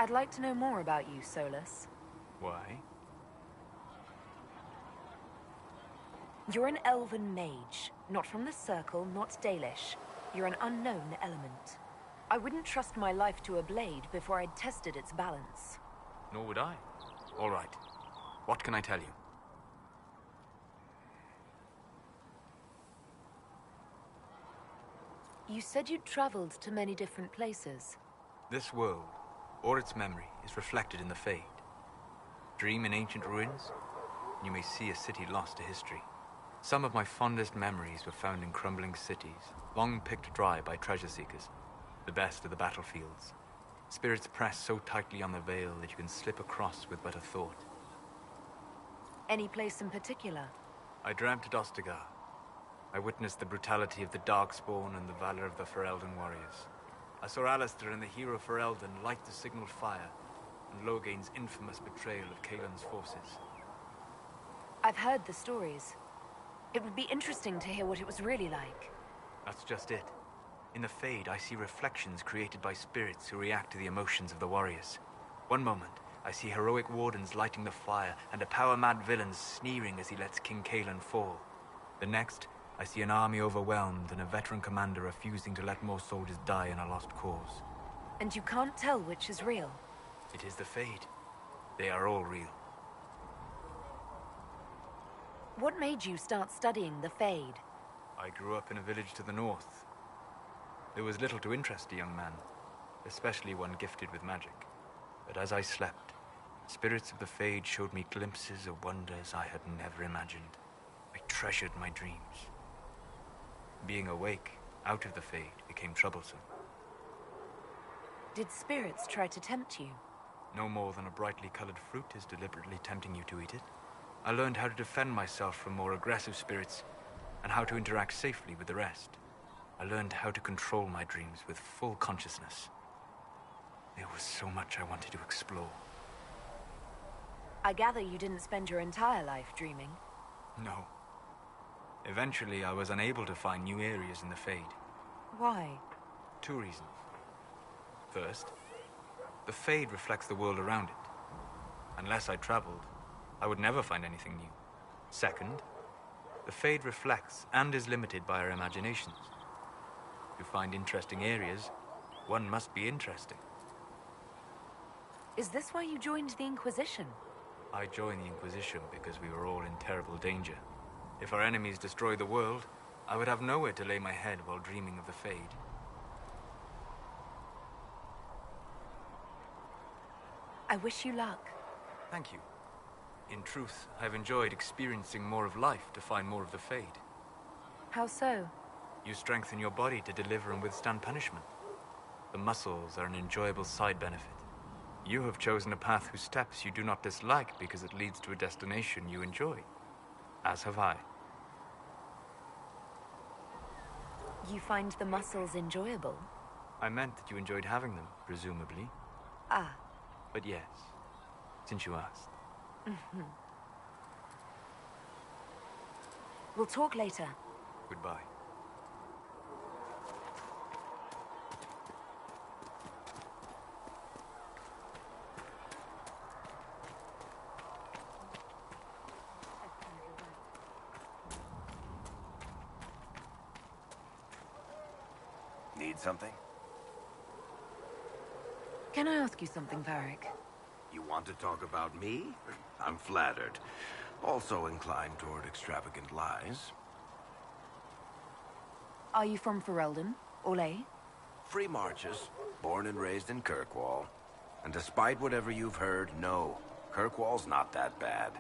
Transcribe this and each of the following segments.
I'd like to know more about you, Solus. Why? You're an elven mage. Not from the Circle, not Dalish. You're an unknown element. I wouldn't trust my life to a blade before I'd tested its balance. Nor would I. All right. What can I tell you? You said you'd traveled to many different places. This world, or its memory, is reflected in the Fade. Dream in ancient ruins, and you may see a city lost to history. Some of my fondest memories were found in crumbling cities, long picked dry by treasure seekers. The best of the battlefields. Spirits press so tightly on the veil that you can slip across with but a thought. Any place in particular? I dreamt at Ostagar. I witnessed the brutality of the Darkspawn and the valor of the Ferelden warriors. I saw Alistair and the hero Ferelden light the signal fire, and Logain's infamous betrayal of Kaelin's forces. I've heard the stories. It would be interesting to hear what it was really like. That's just it. In the Fade, I see reflections created by spirits who react to the emotions of the warriors. One moment, I see heroic wardens lighting the fire, and a power-mad villain sneering as he lets King Kaelin fall. The next, I see an army overwhelmed and a veteran commander refusing to let more soldiers die in a lost cause. And you can't tell which is real? It is the Fade. They are all real. What made you start studying the Fade? I grew up in a village to the north. There was little to interest a young man, especially one gifted with magic. But as I slept, spirits of the Fade showed me glimpses of wonders I had never imagined. I treasured my dreams. Being awake, out of the Fade, became troublesome. Did spirits try to tempt you? No more than a brightly colored fruit is deliberately tempting you to eat it. I learned how to defend myself from more aggressive spirits, and how to interact safely with the rest. I learned how to control my dreams with full consciousness. There was so much I wanted to explore. I gather you didn't spend your entire life dreaming. No. Eventually, I was unable to find new areas in the Fade. Why? 2 reasons. First, the Fade reflects the world around it. Unless I traveled, I would never find anything new. Second, the Fade reflects and is limited by our imaginations. To find interesting areas, one must be interesting. Is this why you joined the Inquisition? I joined the Inquisition because we were all in terrible danger. If our enemies destroyed the world, I would have nowhere to lay my head while dreaming of the Fade. I wish you luck. Thank you. In truth, I've enjoyed experiencing more of life to find more of the Fade. How so? You strengthen your body to deliver and withstand punishment. The muscles are an enjoyable side benefit. You have chosen a path whose steps you do not dislike because it leads to a destination you enjoy. As have I. You find the muscles enjoyable? I meant that you enjoyed having them, presumably. Ah. But yes, since you asked. We'll talk later. Goodbye. Need something? Can I ask you something, Varric? You want to talk about me? I'm flattered. Also inclined toward extravagant lies. Are you from Ferelden? ELLE? Free marches, born and raised in Kirkwall. And despite whatever you've heard, no, Kirkwall's not that bad.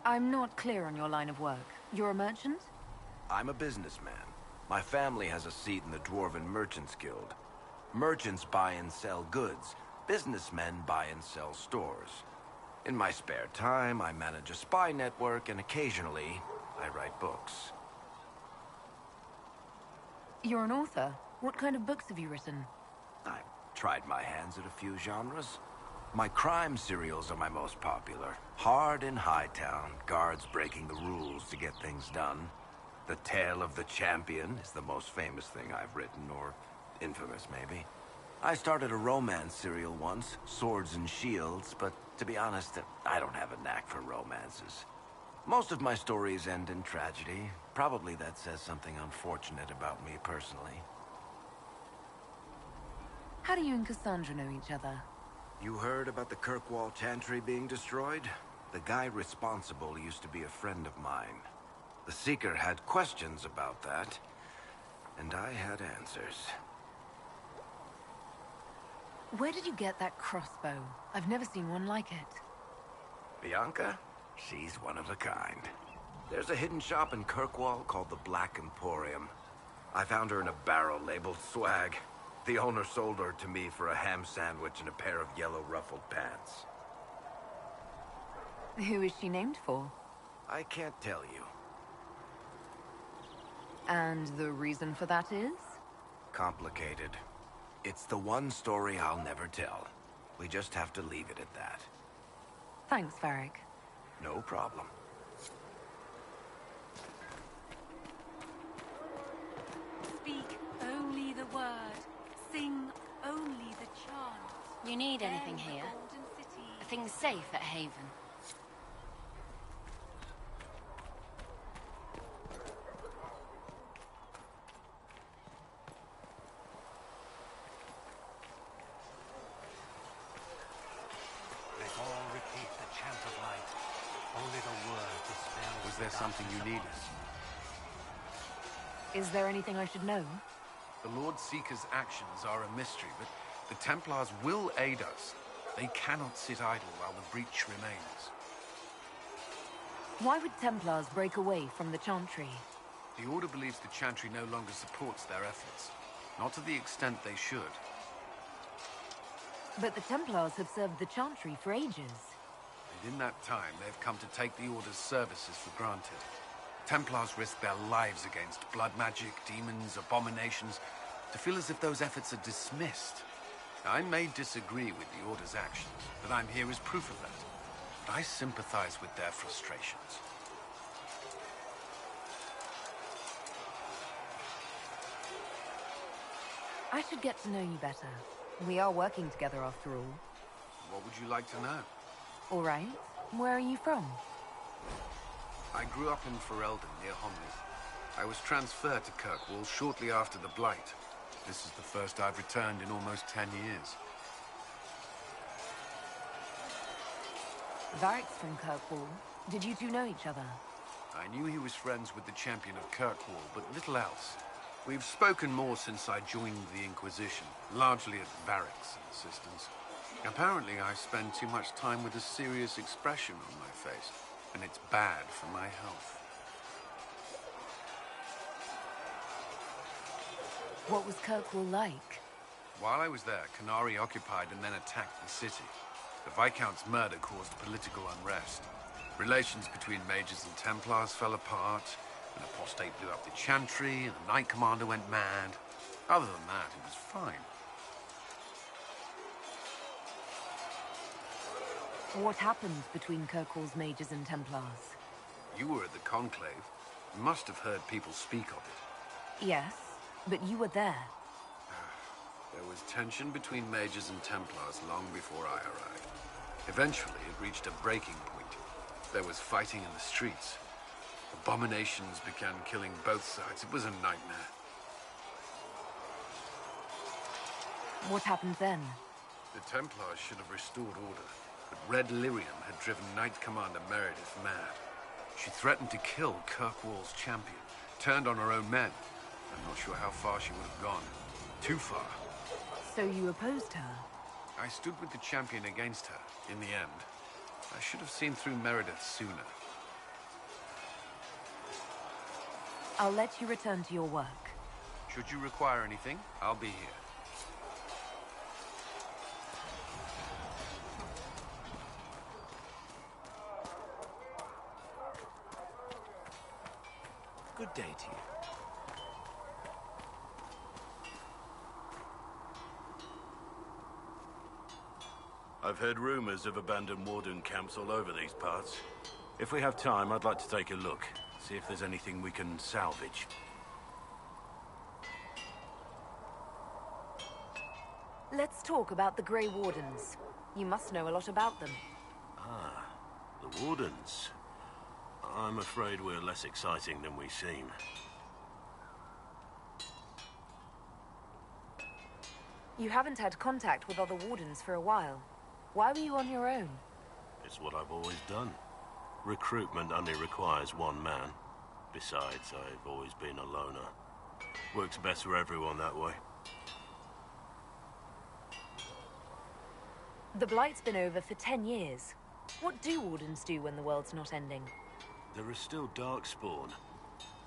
I'm not clear on your line of work. You're a merchant? I'm a businessman. My family has a seat in the Dwarven Merchants Guild. Merchants buy and sell goods. Businessmen buy and sell stores. In my spare time, I manage a spy network, and occasionally, I write books. You're an author. What kind of books have you written? I've tried my hands at a few genres. My crime serials are my most popular. Hard in Hightown, guards breaking the rules to get things done. The Tale of the Champion is the most famous thing I've written, or infamous, maybe. I started a romance serial once, Swords and Shields, but to be honest, I don't have a knack for romances. Most of my stories end in tragedy. Probably that says something unfortunate about me personally. How do you and Cassandra know each other? You heard about the Kirkwall Chantry being destroyed? The guy responsible used to be a friend of mine. The Seeker had questions about that, and I had answers. Where did you get that crossbow? I've never seen one like it. Bianca? She's one of a kind. There's a hidden shop in Kirkwall called the Black Emporium. I found her in a barrel labeled swag. The owner sold her to me for a ham sandwich and a pair of yellow ruffled pants. Who is she named for? I can't tell you. And the reason for that is? Complicated. It's the one story I'll never tell. We just have to leave it at that. Thanks, Varric. No problem. Speak only the word. Sing only the chant. You need anything here? Are things safe at Haven? Let all repeat the chant of light. Only the word dispels. Was there something you needed? Is there anything I should know? The Lord Seeker's actions are a mystery, but the Templars will aid us. They cannot sit idle while the breach remains. Why would Templars break away from the Chantry? The Order believes the Chantry no longer supports their efforts. Not to the extent they should. But the Templars have served the Chantry for ages. And in that time, they've come to take the Order's services for granted. Templars risk their lives against blood magic, demons, abominations, to feel as if those efforts are dismissed. I may disagree with the Order's actions, but I'm here as proof of that. But I sympathize with their frustrations. I should get to know you better. We are working together after all. What would you like to know? All right. Where are you from? I grew up in Ferelden, near Homley. I was transferred to Kirkwall shortly after the Blight. This is the first I've returned in almost 10 years. Varric's from Kirkwall. Did you two know each other? I knew he was friends with the champion of Kirkwall, but little else. We've spoken more since I joined the Inquisition, largely at Varric's insistence. Apparently, I spend too much time with a serious expression on my face, and it's bad for my health. What was Kirkwall like? While I was there, Canary occupied and then attacked the city. The Viscount's murder caused political unrest. Relations between mages and Templars fell apart. An apostate blew up the Chantry, and the Knight Commander went mad. Other than that, it was fine. What happened between Kirkwall's mages and Templars? You were at the Conclave. You must have heard people speak of it. Yes, but you were there. There was tension between mages and Templars long before I arrived. Eventually, it reached a breaking point. There was fighting in the streets. Abominations began killing both sides. It was a nightmare. What happened then? The Templars should have restored order, but Red Lyrium had driven Knight Commander Meredith mad. She threatened to kill Kirkwall's champion, turned on her own men. I'm not sure how far she would have gone. Too far. So you opposed her? I stood with the champion against her, in the end. I should have seen through Meredith sooner. I'll let you return to your work. Should you require anything, I'll be here. Good day to you. I've heard rumors of abandoned warden camps all over these parts. If we have time, I'd like to take a look, see if there's anything we can salvage. Let's talk about the Grey Wardens. You must know a lot about them. Ah, the Wardens. I'm afraid we're less exciting than we seem. You haven't had contact with other Wardens for a while. Why were you on your own? It's what I've always done. Recruitment only requires one man. Besides, I've always been a loner. Works best for everyone that way. The Blight's been over for 10 years. What do Wardens do when the world's not ending? There are still Darkspawn.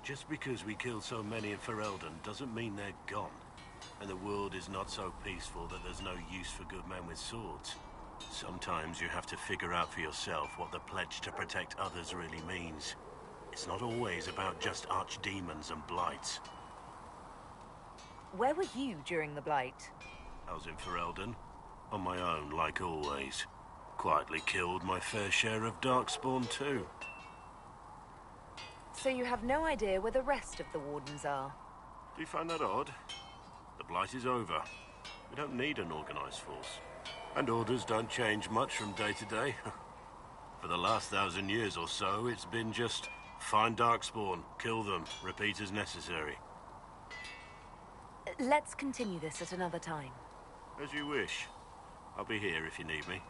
Just because we killed so many in Ferelden doesn't mean they're gone. And the world is not so peaceful that there's no use for good men with swords. Sometimes you have to figure out for yourself what the pledge to protect others really means. It's not always about just archdemons and blights. Where were you during the Blight? I was in Ferelden, on my own like always. Quietly killed my fair share of Darkspawn too. So you have no idea where the rest of the Wardens are? Do you find that odd? The Blight is over. We don't need an organized force. And orders don't change much from day to day. For the last 1,000 years or so, it's been just find Darkspawn, kill them, repeat as necessary. Let's continue this at another time. As you wish. I'll be here if you need me.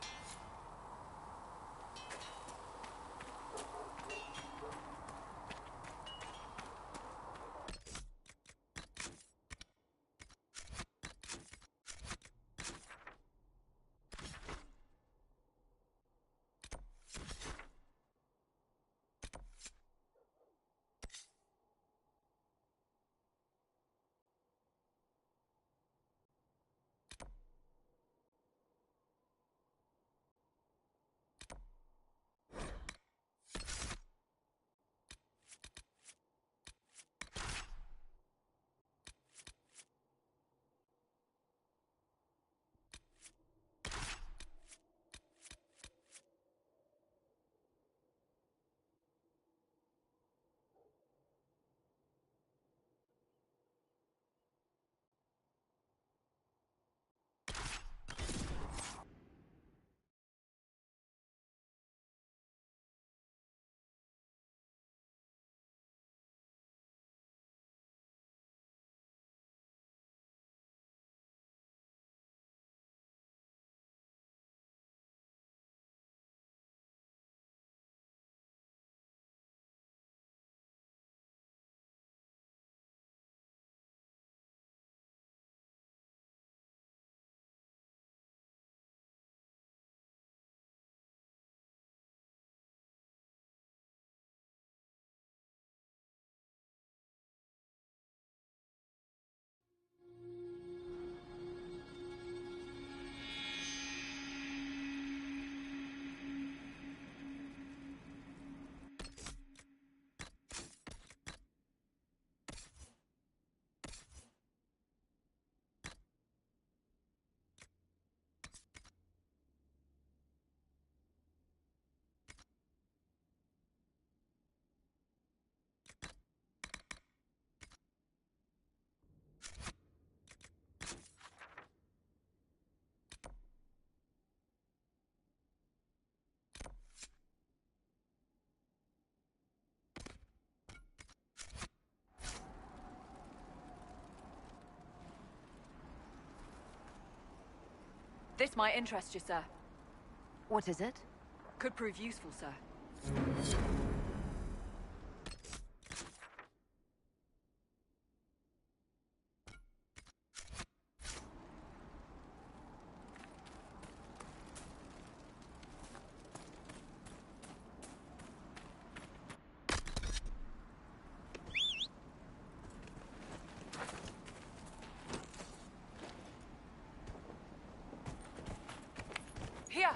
This might interest you, sir. What is it? Could prove useful, sir. Here!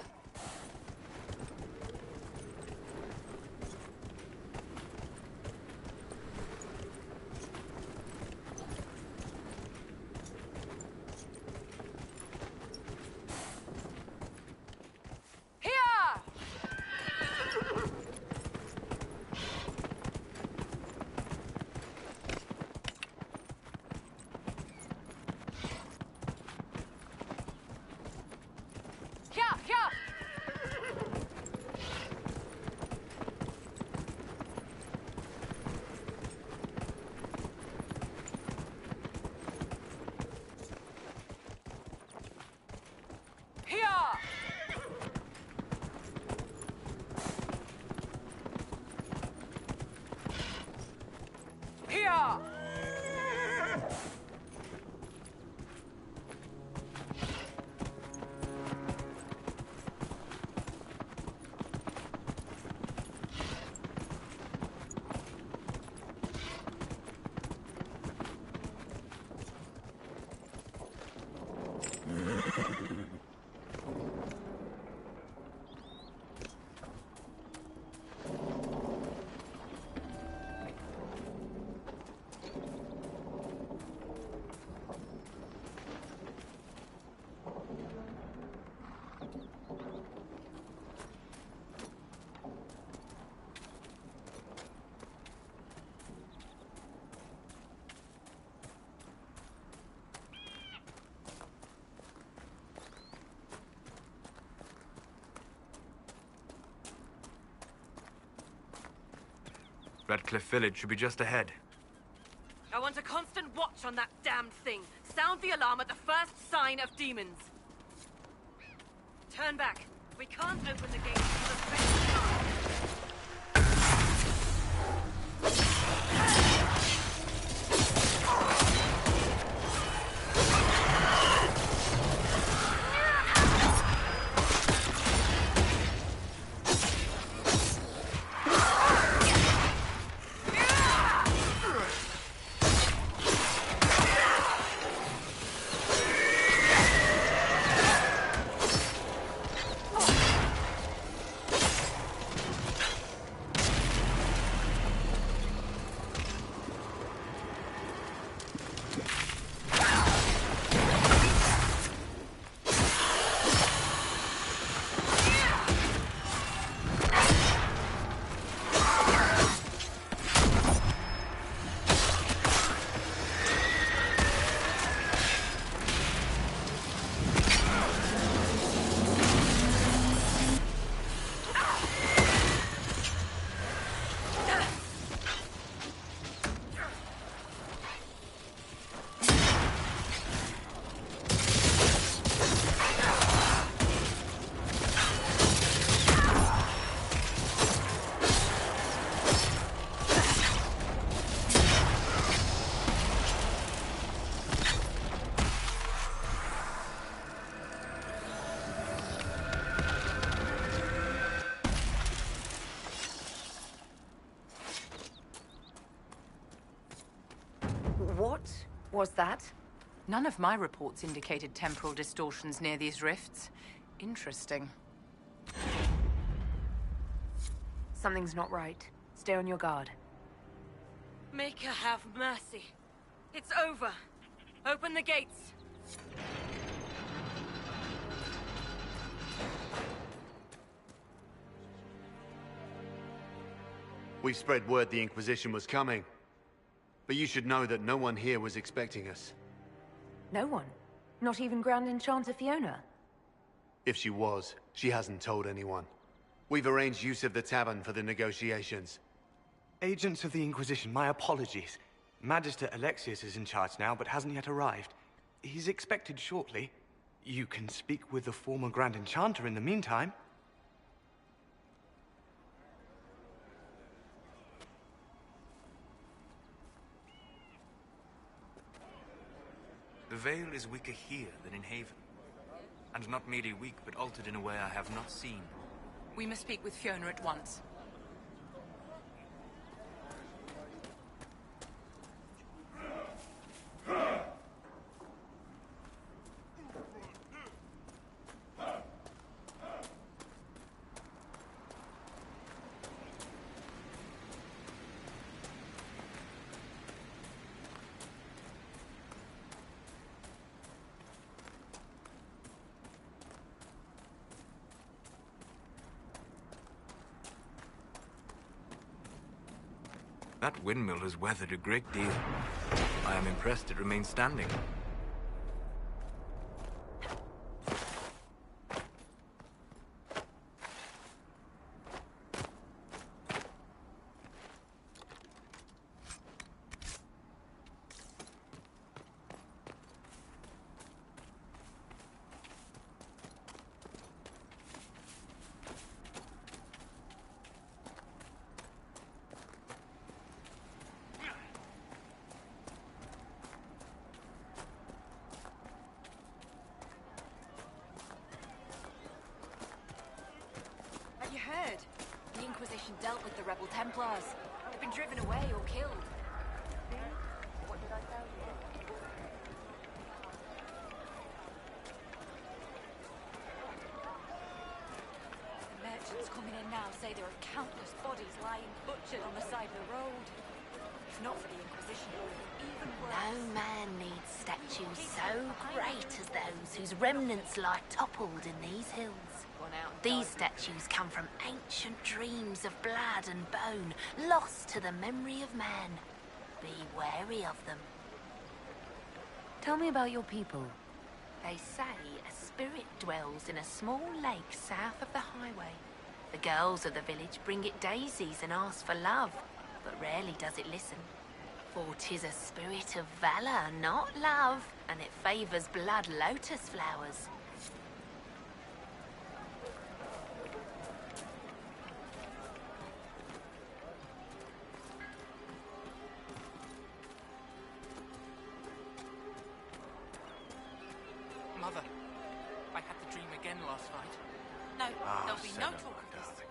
Redcliffe Village should be just ahead. I want a constant watch on that damned thing. Sound the alarm at the first sign of demons. Turn back. We can't open the gates to the spectre. What was that? None of my reports indicated temporal distortions near these rifts. Interesting. Something's not right. Stay on your guard. Make her have mercy. It's over. Open the gates. We've spread word the Inquisition was coming. But you should know that no one here was expecting us. No one? Not even Grand Enchanter Fiona? If she was, she hasn't told anyone. We've arranged use of the tavern for the negotiations. Agents of the Inquisition, my apologies. Magister Alexius is in charge now, but hasn't yet arrived. He's expected shortly. You can speak with the former Grand Enchanter in the meantime. The veil is weaker here than in Haven. And not merely weak, but altered in a way I have not seen. We must speak with Fiona at once. That windmill has weathered a great deal. I am impressed it remains standing. You heard? The Inquisition dealt with the rebel Templars. They've been driven away or killed. What did I tell you? reports coming in now say there are countless bodies lying butchered on the side of the road. If not for the Inquisition, even worse. No man needs statues so great as those whose remnants lie toppled in these hills. These statues come from ancient dreams of blood and bone, lost to the memory of man. Be wary of them. Tell me about your people. They say a spirit dwells in a small lake south of the highway. The girls of the village bring it daisies and ask for love, but rarely does it listen. For 'tis a spirit of valor, not love, and it favors blood lotus flowers. Mother, I had the dream again last night. No, there'll be no Senna, talk my of this. darling.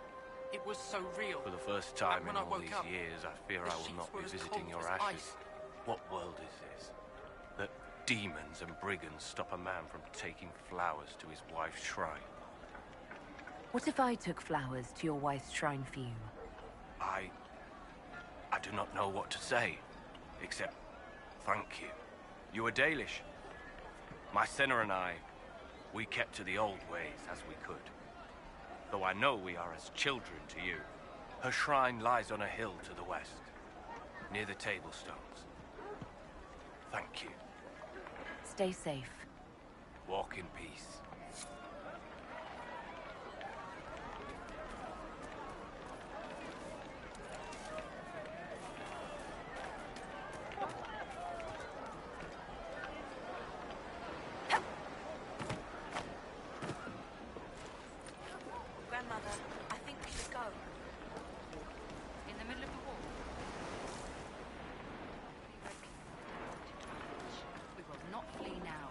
It was so real. For the first time When in I all woke these up, years, I fear the I will sheets not were be as visiting cold your as ashes. ice. What world is this? That demons and brigands stop a man from taking flowers to his wife's shrine. What if I took flowers to your wife's shrine for you? I do not know what to say, except thank you. You are Dalish. My Senna and I, we kept to the old ways as we could. Though I know we are as children to you. Her shrine lies on a hill to the west, near the tablstones. Thank you. Stay safe. Walk in peace. Grandmother, I think we should go. In the middle of the war. We will not flee now.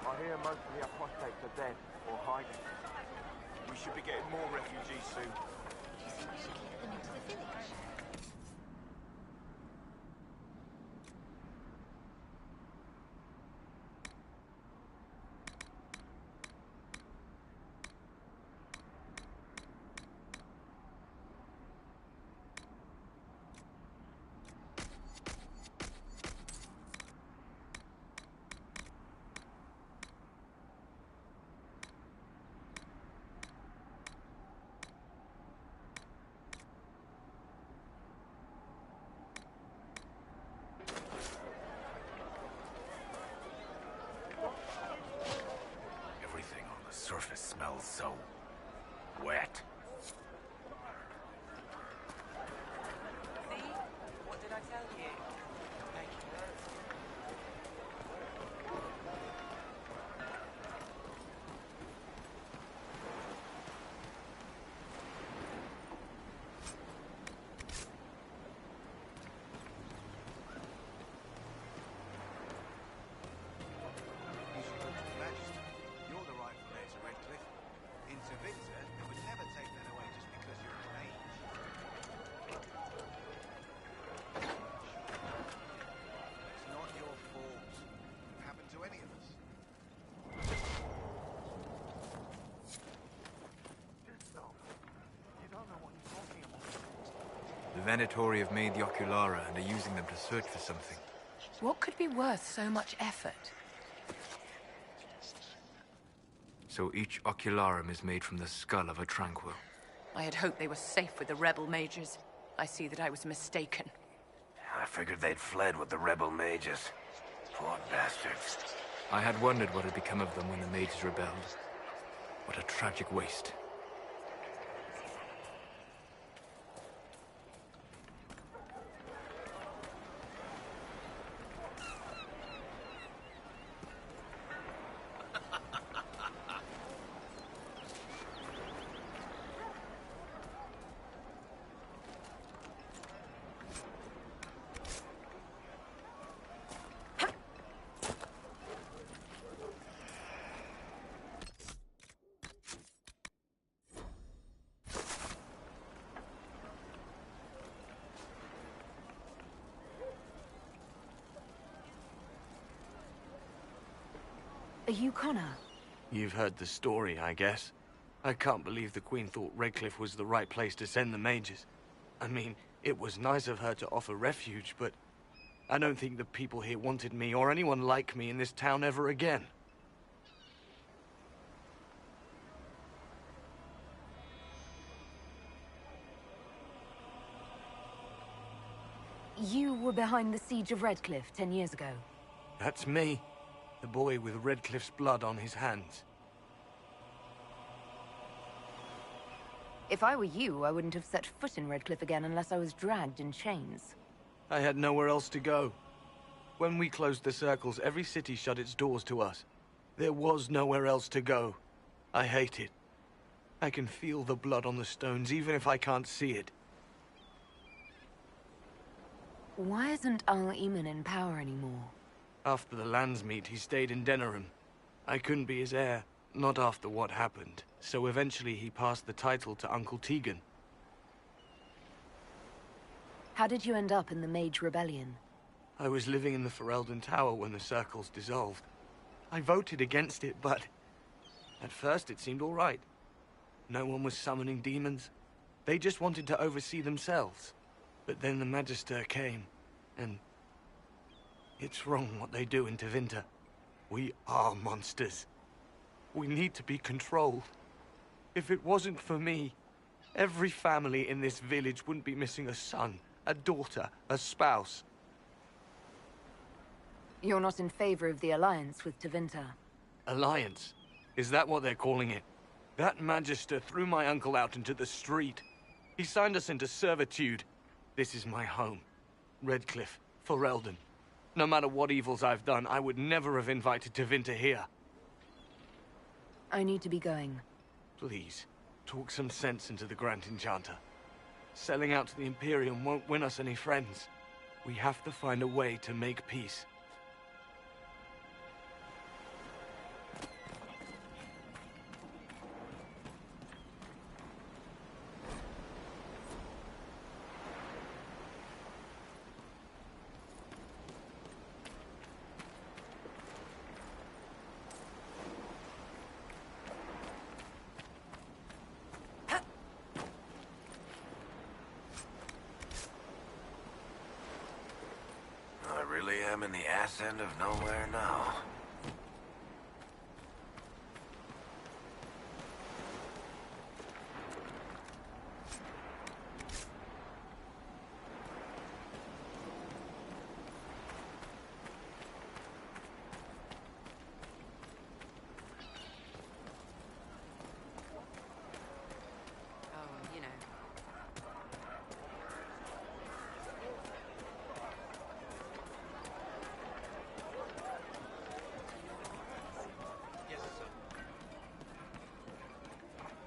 I hear most of the apostates are dead or hiding. We should be getting more refugees soon. Do you think we should let them into the village? Everything on the surface smells so wet. See? What did I tell you? Thank you. You should go to the Magister. You're the rightful heir to Redcliffe. Into Windsor, they would never take that away just because you're a mage. It's not your fault. It happened to any of us. You don't know what you're talking about. The Venatori have made the Oculara and are using them to search for something. What could be worth so much effort? So each Ocularum is made from the skull of a Tranquil. I had hoped they were safe with the rebel mages. I see that I was mistaken. I figured they'd fled with the rebel mages. Poor bastards. I had wondered what had become of them when the mages rebelled. What a tragic waste. Are you Connor? You've heard the story, I guess. I can't believe the Queen thought Redcliffe was the right place to send the mages. I mean, it was nice of her to offer refuge, but I don't think the people here wanted me or anyone like me in this town ever again. You were behind the siege of Redcliffe 10 years ago. That's me. The boy with Redcliffe's blood on his hands. If I were you, I wouldn't have set foot in Redcliffe again unless I was dragged in chains. I had nowhere else to go. When we closed the circles, every city shut its doors to us. There was nowhere else to go. I hate it. I can feel the blood on the stones, even if I can't see it. Why isn't Al-Eman in power anymore? After the lands meet, he stayed in Denerim. I couldn't be his heir, not after what happened. So eventually he passed the title to Uncle Tegan. How did you end up in the Mage Rebellion? I was living in the Ferelden Tower when the circles dissolved. I voted against it, but at first it seemed all right. No one was summoning demons. They just wanted to oversee themselves. But then the Magister came, and it's wrong what they do in Tevinter. We are monsters. We need to be controlled. If it wasn't for me, every family in this village wouldn't be missing a son, a daughter, a spouse. You're not in favor of the alliance with Tevinter? Alliance? Is that what they're calling it? That Magister threw my uncle out into the street. He signed us into servitude. This is my home. Redcliffe, Ferelden. No matter what evils I've done, I would never have invited Tevinter here. I need to be going. Please, talk some sense into the Grand Enchanter. Selling out to the Imperium won't win us any friends. We have to find a way to make peace. I'm in the ass end of nowhere now.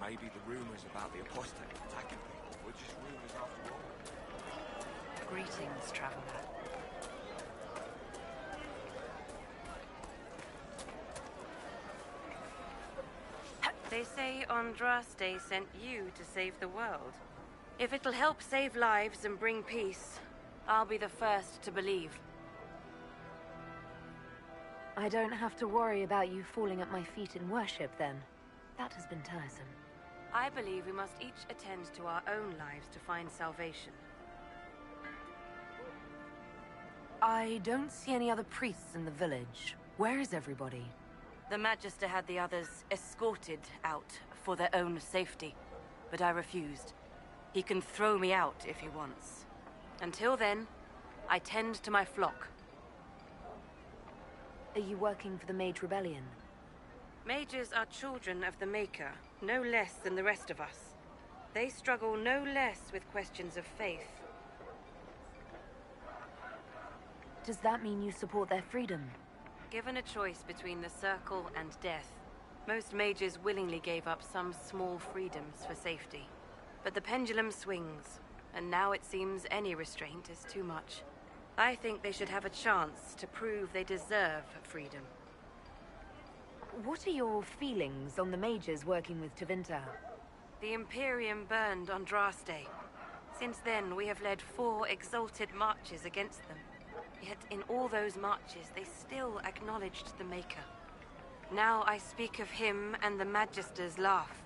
Maybe the rumors about the apostates attacking people were just rumors after all. Greetings, traveler. They say Andraste sent you to save the world. If it'll help save lives and bring peace, I'll be the first to believe. I don't have to worry about you falling at my feet in worship, then. That has been tiresome. I believe we must each attend to our own lives to find salvation. I don't see any other priests in the village. Where is everybody? The Magister had the others escorted out for their own safety, but I refused. He can throw me out if he wants. Until then, I tend to my flock. Are you working for the Mage Rebellion? Mages are children of the Maker, no less than the rest of us. They struggle no less with questions of faith. Does that mean you support their freedom? Given a choice between the Circle and death, most mages willingly gave up some small freedoms for safety. But the pendulum swings, and now it seems any restraint is too much. I think they should have a chance to prove they deserve freedom. What are your feelings on the mages working with Tevinter? The Imperium burned Andraste. Since then, we have led 4 exalted marches against them. Yet in all those marches, they still acknowledged the Maker. Now I speak of him and the Magister's laugh.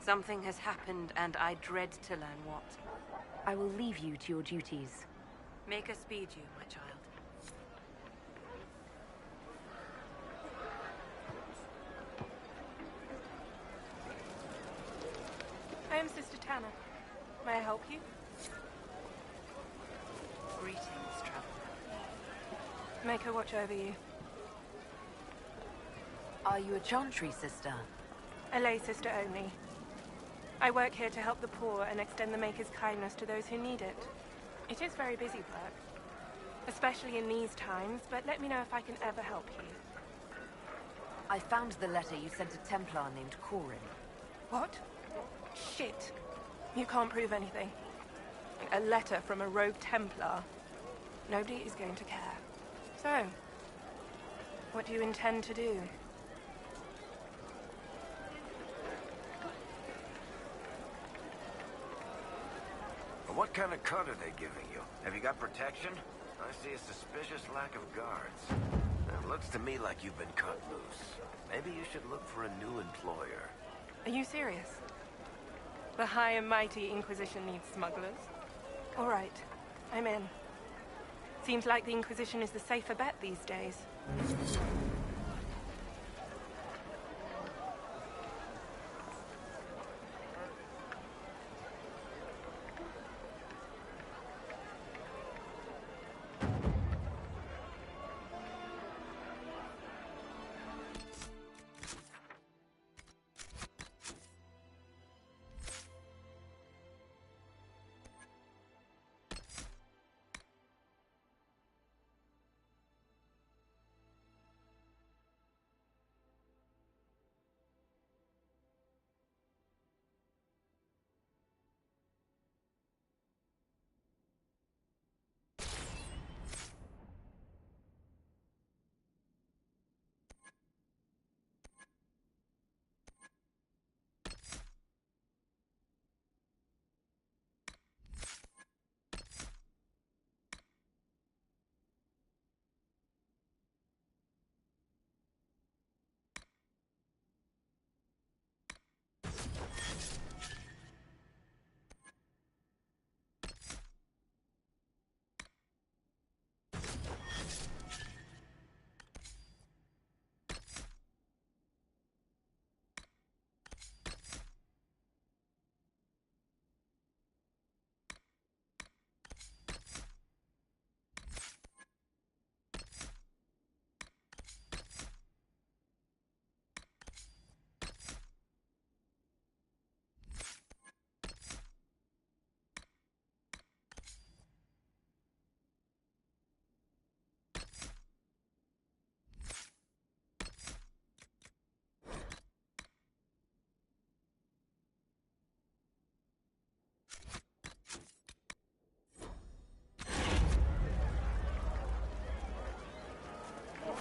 Something has happened, and I dread to learn what. I will leave you to your duties. Make us speed you, my child. I am Sister Tanner. May I help you? Greetings, traveler. Make her watch over you. Are you a Chantry sister? A lay sister only. I work here to help the poor and extend the Maker's kindness to those who need it. It is very busy work, especially in these times, but let me know if I can ever help you. I found the letter you sent a Templar named Corin. What? Shit. You can't prove anything. A letter from a rogue Templar. Nobody is going to care. So, what do you intend to do? What kind of cut are they giving you? Have you got protection? I see a suspicious lack of guards. It looks to me like you've been cut loose. Maybe you should look for a new employer. Are you serious? The high and mighty Inquisition needs smugglers? All right, I'm in. Seems like the Inquisition is the safer bet these days.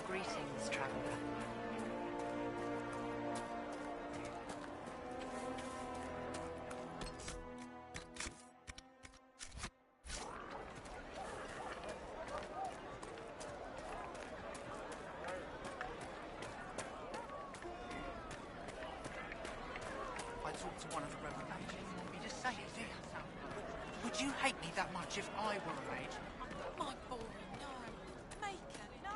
Greetings, traveler. I talked to one of the rebel mages. You just say it, dear. Would you hate me that much if I were a mage? My boy, no. Maker, no.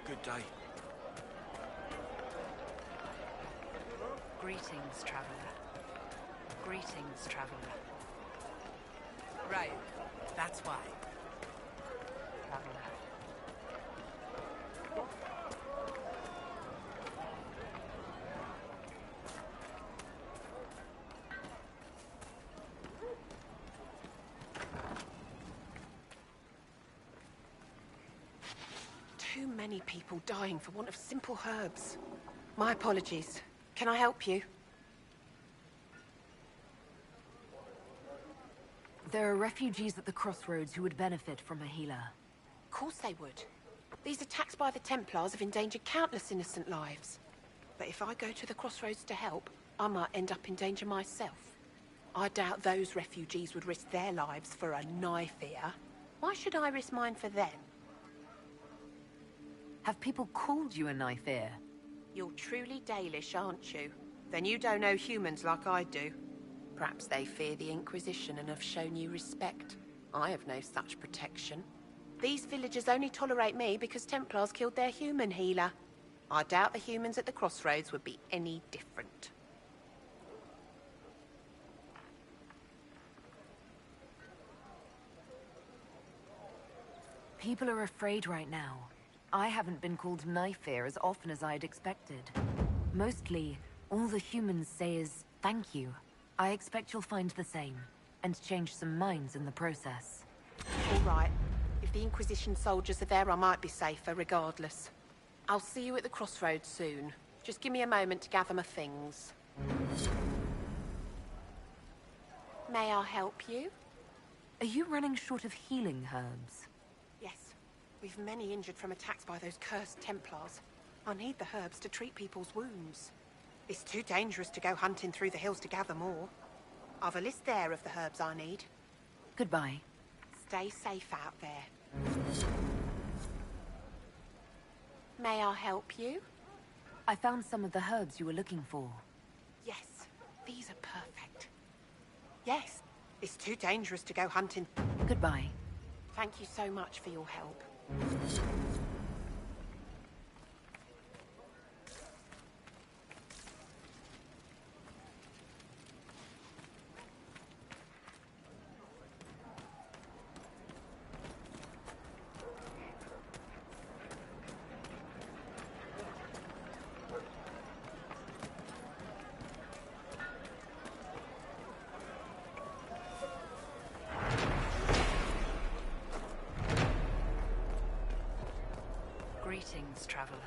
Good day. Greetings, traveler. Greetings, traveler. Right. That's why. Traveler. Too many people dying for want of simple herbs. My apologies. Can I help you? There are refugees at the crossroads who would benefit from a healer. Of course they would. These attacks by the Templars have endangered countless innocent lives. But if I go to the crossroads to help, I might end up in danger myself. I doubt those refugees would risk their lives for a knife here. Why should I risk mine for them? Have people called you a knife ear? You're truly Dalish, aren't you? Then you don't know humans like I do. Perhaps they fear the Inquisition and have shown you respect. I have no such protection. These villagers only tolerate me because Templars killed their human healer. I doubt the humans at the crossroads would be any different. People are afraid right now. I haven't been called knife ear as often as I'd expected. Mostly, all the humans say is thank you. I expect you'll find the same, and change some minds in the process. All right. If the Inquisition soldiers are there, I might be safer regardless. I'll see you at the crossroads soon. Just give me a moment to gather my things. May I help you? Are you running short of healing herbs? Yes. We've many injured from attacks by those cursed Templars. I need the herbs to treat people's wounds. It's too dangerous to go hunting through the hills to gather more. I've a list there of the herbs I need. Goodbye. Stay safe out there. May I help you? I found some of the herbs you were looking for. Yes, these are perfect. Yes, it's too dangerous to go hunting. Goodbye. Thank you so much for your help. Greetings, traveler.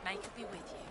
May it be with you.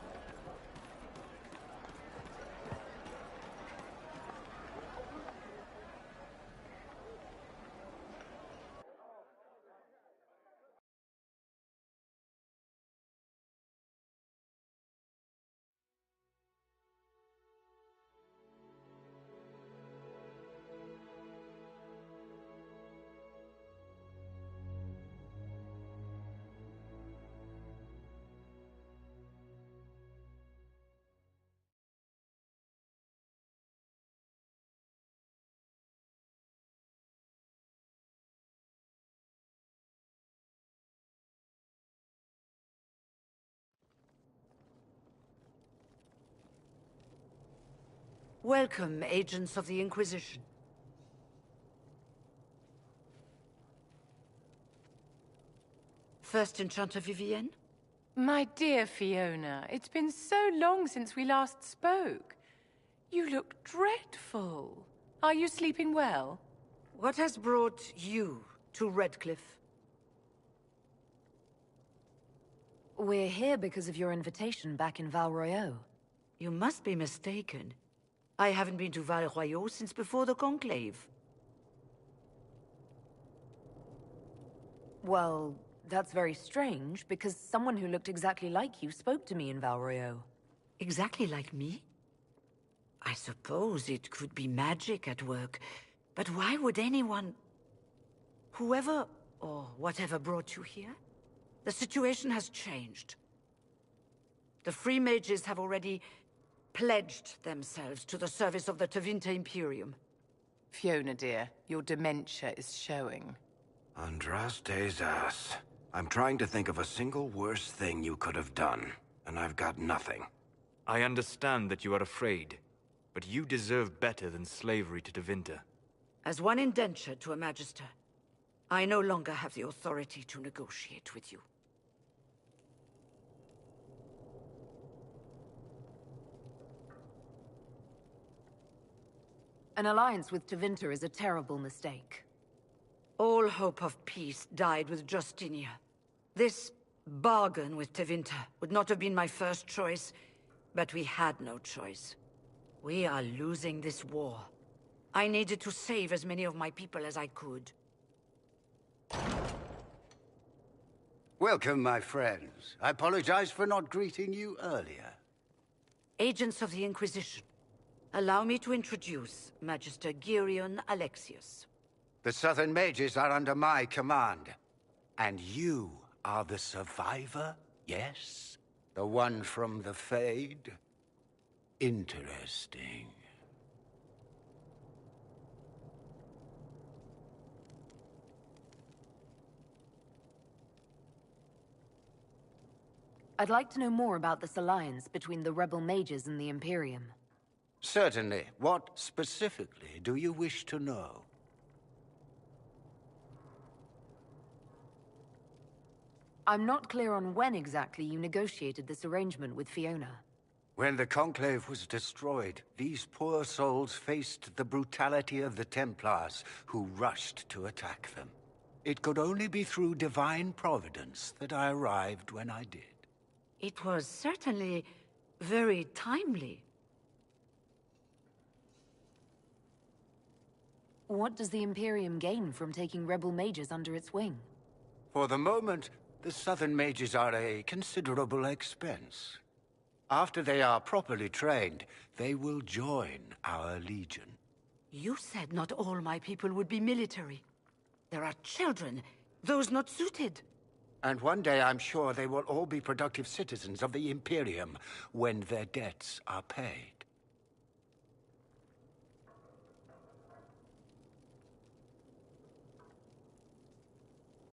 Welcome, agents of the Inquisition. First Enchanter Vivienne? My dear Fiona, it's been so long since we last spoke. You look dreadful. Are you sleeping well? What has brought you to Redcliffe? We're here because of your invitation back in Val Royeaux. You must be mistaken. I haven't been to Val Royeaux since before the Conclave. Well, that's very strange, because someone who looked exactly like you spoke to me in Val Royeaux. Exactly like me? I suppose it could be magic at work, but why would anyone... Whoever or whatever brought you here? The situation has changed. The Free Mages have already pledged themselves to the service of the Tevinter Imperium. Fiona, dear, your dementia is showing. Andraste's ass. I'm trying to think of a single worse thing you could have done, and I've got nothing. I understand that you are afraid, but you deserve better than slavery to Tevinter. As one indentured to a Magister, I no longer have the authority to negotiate with you. An alliance with Tevinter is a terrible mistake. All hope of peace died with Justinia. This bargain with Tevinter would not have been my first choice, but we had no choice. We are losing this war. I needed to save as many of my people as I could. Welcome, my friends. I apologize for not greeting you earlier. Agents of the Inquisition, allow me to introduce Magister Girion Alexius. The Southern Mages are under my command. And you are the survivor, yes? The one from the Fade? Interesting. I'd like to know more about this alliance between the rebel mages and the Imperium. Certainly. What specifically do you wish to know? I'm not clear on when exactly you negotiated this arrangement with Fiona. When the Conclave was destroyed, these poor souls faced the brutality of the Templars, who rushed to attack them. It could only be through divine providence that I arrived when I did. It was certainly very timely. What does the Imperium gain from taking rebel mages under its wing? For the moment, the Southern Mages are a considerable expense. After they are properly trained, they will join our Legion. You said not all my people would be military. There are children, those not suited. And one day I'm sure they will all be productive citizens of the Imperium when their debts are paid.